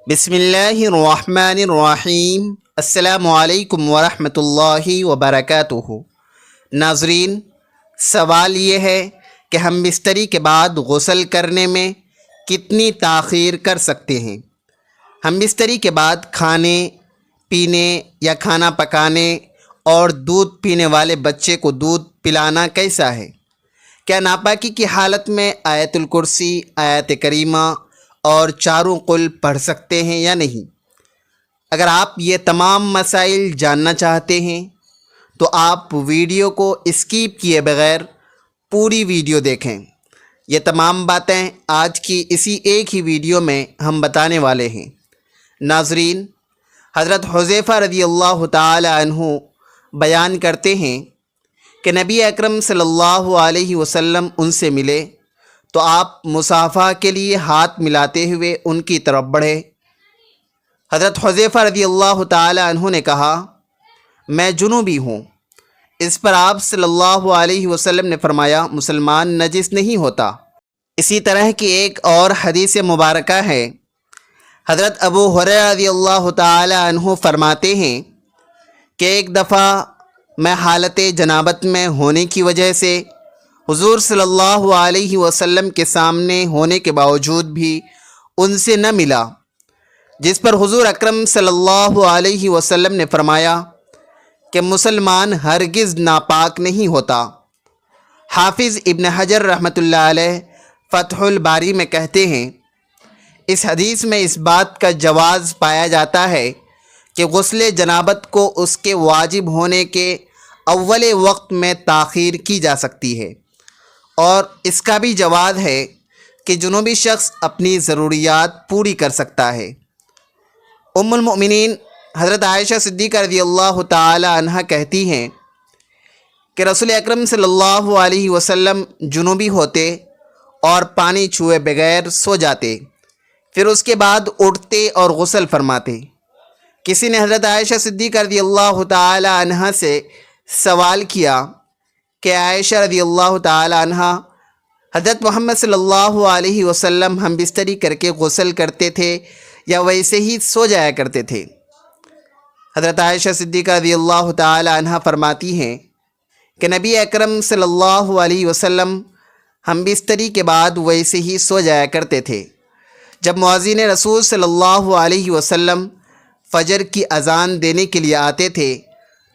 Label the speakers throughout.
Speaker 1: بسم اللہ الرحمن الرحیم۔ السلام علیکم ورحمۃ اللہ وبرکاتہ۔ ناظرین، سوال یہ ہے کہ ہم بستری کے بعد غسل کرنے میں کتنی تاخیر کر سکتے ہیں؟ ہم بستری کے بعد کھانے پینے یا کھانا پکانے اور دودھ پینے والے بچے کو دودھ پلانا کیسا ہے؟ کیا ناپاکی کی حالت میں آیت الکرسی، آیت کریمہ اور چاروں قل پڑھ سکتے ہیں یا نہیں؟ اگر آپ یہ تمام مسائل جاننا چاہتے ہیں تو آپ ویڈیو کو اسکیپ کیے بغیر پوری ویڈیو دیکھیں۔ یہ تمام باتیں آج کی اسی ایک ہی ویڈیو میں ہم بتانے والے ہیں۔ ناظرین، حضرت حذیفہ رضی اللہ تعالی عنہ بیان کرتے ہیں کہ نبی اکرم صلی اللہ علیہ وسلم ان سے ملے تو آپ مصافحہ کے لیے ہاتھ ملاتے ہوئے ان کی طرف بڑھے۔ حضرت حذیفہ رضی اللہ تعالی عنہ نے کہا، میں جنوبی ہوں۔ اس پر آپ صلی اللہ علیہ وسلم نے فرمایا، مسلمان نجس نہیں ہوتا۔ اسی طرح کی ایک اور حدیث مبارکہ ہے۔ حضرت ابو ہریرہ رضی اللہ تعالی عنہ فرماتے ہیں کہ ایک دفعہ میں حالت جنابت میں ہونے کی وجہ سے حضور صلی اللہ علیہ وسلم کے سامنے ہونے کے باوجود بھی ان سے نہ ملا، جس پر حضور اکرم صلی اللہ علیہ وسلم نے فرمایا کہ مسلمان ہرگز ناپاک نہیں ہوتا۔ حافظ ابن حجر رحمۃ اللہ علیہ فتح الباری میں کہتے ہیں، اس حدیث میں اس بات کا جواز پایا جاتا ہے کہ غسل جنابت کو اس کے واجب ہونے کے اول وقت میں تاخیر کی جا سکتی ہے، اور اس کا بھی جواز ہے کہ جنوبی شخص اپنی ضروریات پوری کر سکتا ہے۔ ام المؤمنین حضرت عائشہ صدیقہ رضی اللہ تعالی عنہ کہتی ہیں کہ رسول اکرم صلی اللہ علیہ وسلم جنوبی ہوتے اور پانی چھوئے بغیر سو جاتے، پھر اس کے بعد اٹھتے اور غسل فرماتے۔ کسی نے حضرت عائشہ صدیقہ رضی اللہ تعالی عنہ سے سوال کیا کہ عائشہ رضی اللہ تعالی عنہ، حضرت محمد صلی اللہ علیہ وسلم ہم بستری کر کے غسل کرتے تھے یا ویسے ہی سو جایا کرتے تھے؟ حضرت عائشہ صدیقہ رضی اللہ تعالی عنہ فرماتی ہیں کہ نبی اکرم صلی اللہ علیہ وسلم ہم بستری کے بعد ویسے ہی سو جایا کرتے تھے۔ جب مؤذن رسول صلی اللہ علیہ وسلم فجر کی اذان دینے کے لیے آتے تھے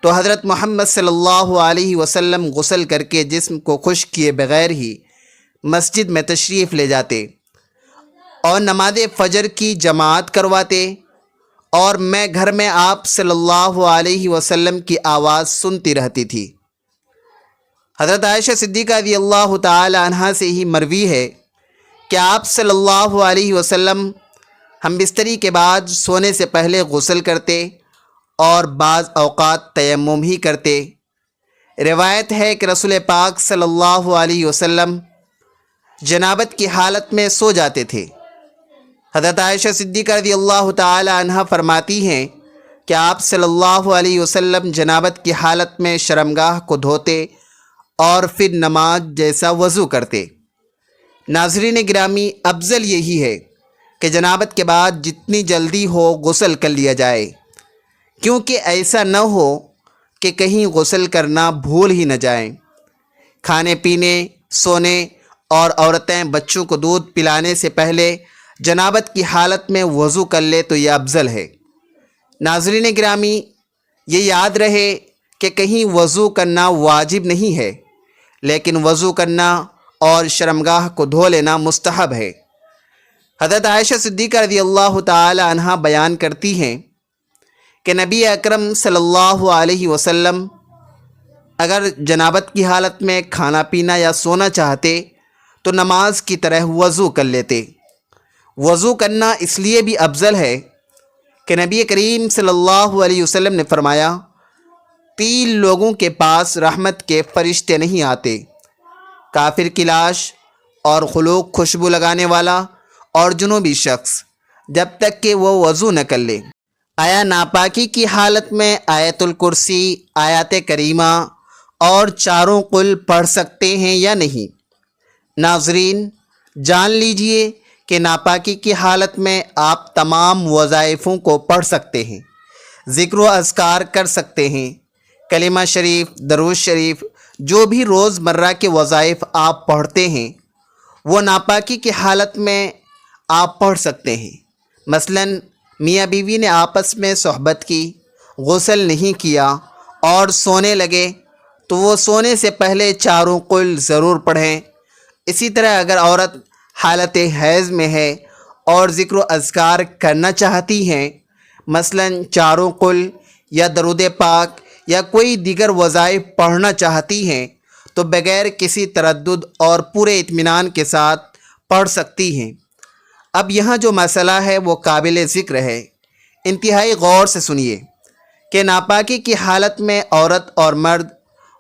Speaker 1: تو حضرت محمد صلی اللہ علیہ وسلم غسل کر کے جسم کو خشک کیے بغیر ہی مسجد میں تشریف لے جاتے اور نماز فجر کی جماعت کرواتے، اور میں گھر میں آپ صلی اللہ علیہ وسلم کی آواز سنتی رہتی تھی۔ حضرت عائشہ صدیقہ رضی اللہ تعالی عنہ سے ہی مروی ہے کہ آپ صلی اللہ علیہ وسلم ہم بستری کے بعد سونے سے پہلے غسل کرتے اور بعض اوقات تیمم ہی کرتے۔ روایت ہے کہ رسول پاک صلی اللہ علیہ وسلم جنابت کی حالت میں سو جاتے تھے۔ حضرت عائشہ صدیقہ رضی اللہ تعالی عنہ فرماتی ہیں کہ آپ صلی اللہ علیہ وسلم جنابت کی حالت میں شرمگاہ کو دھوتے اور پھر نماز جیسا وضو کرتے۔ ناظرین گرامی، افضل یہی ہے کہ جنابت کے بعد جتنی جلدی ہو غسل کر لیا جائے، کیونکہ ایسا نہ ہو کہ کہیں غسل کرنا بھول ہی نہ جائیں۔ کھانے پینے، سونے اور عورتیں بچوں کو دودھ پلانے سے پہلے جنابت کی حالت میں وضو کر لے تو یہ افضل ہے۔ ناظرین گرامی، یہ یاد رہے کہ کہیں وضو کرنا واجب نہیں ہے، لیکن وضو کرنا اور شرمگاہ کو دھو لینا مستحب ہے۔ حضرت عائشہ صدیقہ رضی اللہ تعالی عنہ بیان کرتی ہیں کہ نبی اکرم صلی اللہ علیہ وسلم اگر جنابت کی حالت میں کھانا پینا یا سونا چاہتے تو نماز کی طرح وضو کر لیتے۔ وضو کرنا اس لیے بھی افضل ہے کہ نبی کریم صلی اللہ علیہ وسلم نے فرمایا، 3 لوگوں کے پاس رحمت کے فرشتے نہیں آتے، کافر کی لاش اور خلوق خوشبو لگانے والا اور جنوبی شخص، جب تک کہ وہ وضو نہ کر لے۔ آیا ناپاکی کی حالت میں آیت الکرسی، آیات کریمہ اور چاروں قل پڑھ سکتے ہیں یا نہیں؟ ناظرین، جان لیجئے کہ ناپاکی کی حالت میں آپ تمام وظائفوں کو پڑھ سکتے ہیں، ذکر و اذکار کر سکتے ہیں، کلمہ شریف، درود شریف، جو بھی روز مرہ کے وظائف آپ پڑھتے ہیں وہ ناپاکی کی حالت میں آپ پڑھ سکتے ہیں۔ مثلاً میاں بیوی نے آپس میں صحبت کی، غسل نہیں کیا اور سونے لگے تو وہ سونے سے پہلے چاروں قل ضرور پڑھیں۔ اسی طرح اگر عورت حالت حیض میں ہے اور ذکر و اذکار کرنا چاہتی ہیں، مثلاً چاروں قل یا درود پاک یا کوئی دیگر وظائف پڑھنا چاہتی ہیں تو بغیر کسی تردد اور پورے اطمینان کے ساتھ پڑھ سکتی ہیں۔ اب یہاں جو مسئلہ ہے وہ قابل ذکر ہے، انتہائی غور سے سنیے کہ ناپاکی کی حالت میں عورت اور مرد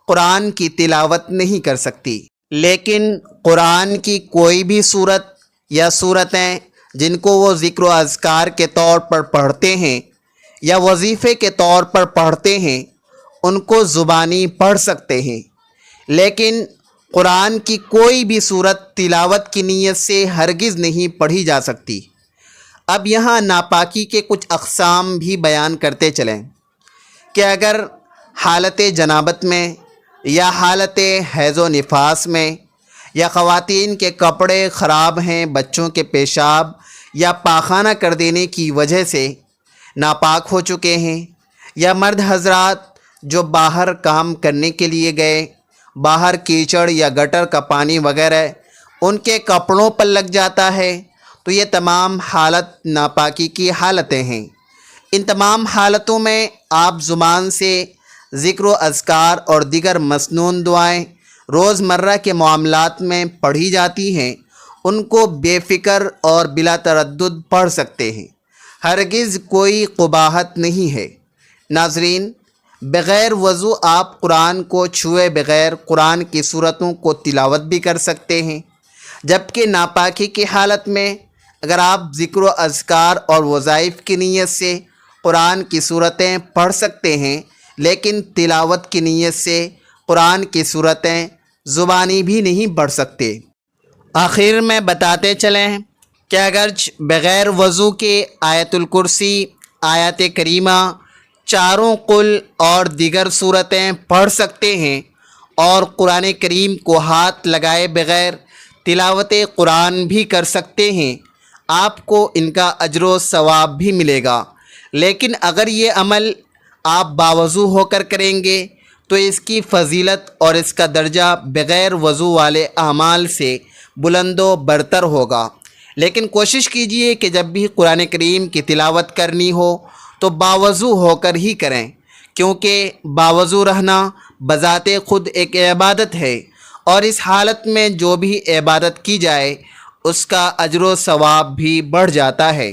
Speaker 1: قرآن کی تلاوت نہیں کر سکتی، لیکن قرآن کی کوئی بھی صورت یا صورتیں جن کو وہ ذکر و اذکار کے طور پر پڑھتے ہیں یا وظیفے کے طور پر پڑھتے ہیں ان کو زبانی پڑھ سکتے ہیں، لیکن قرآن کی کوئی بھی صورت تلاوت کی نیت سے ہرگز نہیں پڑھی جا سکتی۔ اب یہاں ناپاکی کے کچھ اقسام بھی بیان کرتے چلیں کہ اگر حالت جنابت میں یا حالت حیض و نفاس میں، یا خواتین کے کپڑے خراب ہیں، بچوں کے پیشاب یا پاخانہ کر دینے کی وجہ سے ناپاک ہو چکے ہیں، یا مرد حضرات جو باہر کام کرنے کے لیے گئے، باہر کیچڑ یا گٹر کا پانی وغیرہ ان کے کپڑوں پر لگ جاتا ہے، تو یہ تمام حالت ناپاکی کی حالتیں ہیں۔ ان تمام حالتوں میں آپ زبان سے ذکر و اذکار اور دیگر مسنون دعائیں روز مرہ کے معاملات میں پڑھی جاتی ہیں، ان کو بے فکر اور بلا تردد پڑھ سکتے ہیں، ہرگز کوئی قباحت نہیں ہے۔ ناظرین، بغیر وضو آپ قرآن کو چھوئے بغیر قرآن کی صورتوں کو تلاوت بھی کر سکتے ہیں، جبکہ ناپاکی کی حالت میں اگر آپ ذکر و اذکار اور وظائف کی نیت سے قرآن کی صورتیں پڑھ سکتے ہیں، لیکن تلاوت کی نیت سے قرآن کی صورتیں زبانی بھی نہیں پڑھ سکتے۔ آخر میں بتاتے چلیں کہ اگرچہ بغیر وضو کے آیت الکرسی، آیات کریمہ، چاروں قل اور دیگر صورتیں پڑھ سکتے ہیں اور قرآن کریم کو ہاتھ لگائے بغیر تلاوت قرآن بھی کر سکتے ہیں، آپ کو ان کا اجر و ثواب بھی ملے گا، لیکن اگر یہ عمل آپ باوضو ہو کر کریں گے تو اس کی فضیلت اور اس کا درجہ بغیر وضو والے اعمال سے بلند و برتر ہوگا۔ لیکن کوشش کیجئے کہ جب بھی قرآن کریم کی تلاوت کرنی ہو تو باوضو ہو کر ہی کریں، کیونکہ باوضو رہنا بذات خود ایک عبادت ہے، اور اس حالت میں جو بھی عبادت کی جائے اس کا اجر و ثواب بھی بڑھ جاتا ہے۔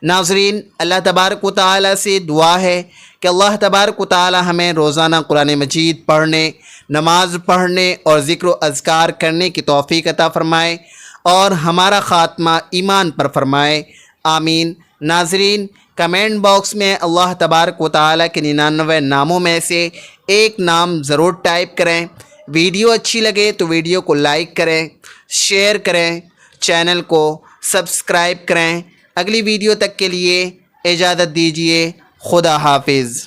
Speaker 1: ناظرین، اللہ تبارک و تعالیٰ سے دعا ہے کہ اللہ تبارک و تعالیٰ ہمیں روزانہ قرآن مجید پڑھنے، نماز پڑھنے اور ذکر و اذکار کرنے کی توفیق عطا فرمائے اور ہمارا خاتمہ ایمان پر فرمائے، آمین۔ ناظرین، کمنٹ باکس میں اللہ تبارک و تعالیٰ کے 99 ناموں میں سے ایک نام ضرور ٹائپ کریں۔ ویڈیو اچھی لگے تو ویڈیو کو لائک کریں، شیئر کریں، چینل کو سبسکرائب کریں۔ اگلی ویڈیو تک کے لیے اجازت دیجیے، خدا حافظ۔